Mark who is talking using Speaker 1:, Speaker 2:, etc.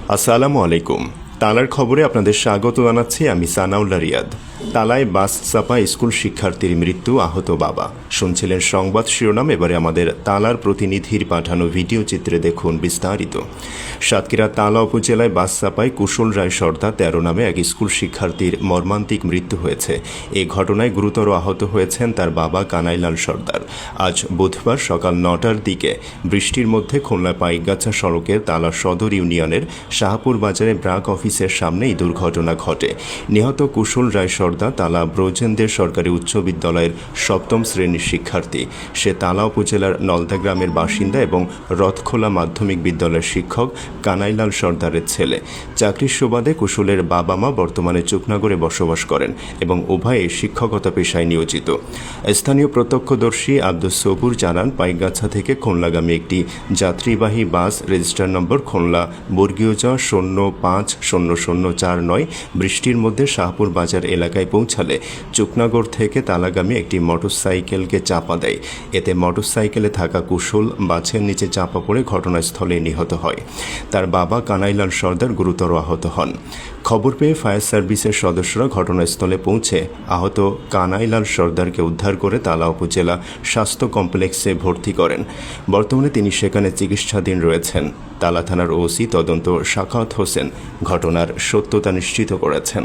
Speaker 1: আসসালামু আলাইকুম। তালার খবরে আপনাদের স্বাগত জানাচ্ছি আমি সানাউল্লাহ রিয়াদ। তালায় বাস চাপা স্কুল শিক্ষার্থীর মৃত্যু, আহত বাবা। শুনছিলেন সংবাদ শিরোনাম, এবারে আমাদের তালার প্রতিনিধির পাঠানো ভিডিও চিত্রে দেখুন বিস্তারিত। সাতক্ষীরা তালা উপজেলায় বাস চাপায় কুশল রায় সর্দার ১৩ নামে এক স্কুল শিক্ষার্থীর মর্মান্তিক মৃত্যু হয়েছে। এই ঘটনায় গুরুতর আহত হয়েছেন তার বাবা কানাইলাল সর্দার। আজ বুধবার সকাল ৯টার দিকে বৃষ্টির মধ্যে খুলনা পাইকগাছা সড়কের তালা সদর ইউনিয়নের শাহপুর বাজারে ব্রাক অফিসের সামনে এই দুর্ঘটনা ঘটে। নিহত কুশল রায় সর্দার তালা ব্রজেন্দ্র সরকারি উচ্চ বিদ্যালয়ের ৭ম শ্রেণীর শিক্ষার্থী। সে তালা উপজেলার নলদা গ্রামের বাসিন্দা এবং রথখোলা মাধ্যমিক বিদ্যালয়ের শিক্ষক কানাইলাল সর্দারের ছেলে। চাকরির সুবাদে কুশলের বাবা মা বর্তমানে চুকনাগরে বসবাস করেন এবং উভয়ে শিক্ষকতা পেশায় নিয়োজিত। স্থানীয় প্রত্যক্ষদর্শী আব্দুস সবুর জানান, পাইকগাছা থেকে খুলনাগামী একটি যাত্রীবাহী বাস রেজিস্টার নম্বর খুলনা বর্গীয় জ 050049 বৃষ্টির মধ্যে শাহপুর বাজার এলাকায় পৌঁছালে চুকনাগর থেকে তালাগামী একটি মোটরসাইকেলকে চাপা দেয়। এতে মোটরসাইকেলে থাকা কুশল বাসের নিচে চাপা পড়ে ঘটনাস্থলে নিহত হয়। তার বাবা কানাইলাল সর্দার গুরুতর আহত হন। খবর পেয়ে ফায়ার সার্ভিসের সদস্যরা ঘটনাস্থলে পৌঁছে আহত কানাইলাল সর্দারকে উদ্ধার করে তালা উপজেলা স্বাস্থ্য কমপ্লেক্সে ভর্তি করেন। বর্তমানে তিনি সেখানে চিকিৎসাধীন রয়েছেন। তালা থানার ওসি তদন্ত শাখাওয়াত হোসেন ঘটনার সত্যতা নিশ্চিত করেছেন।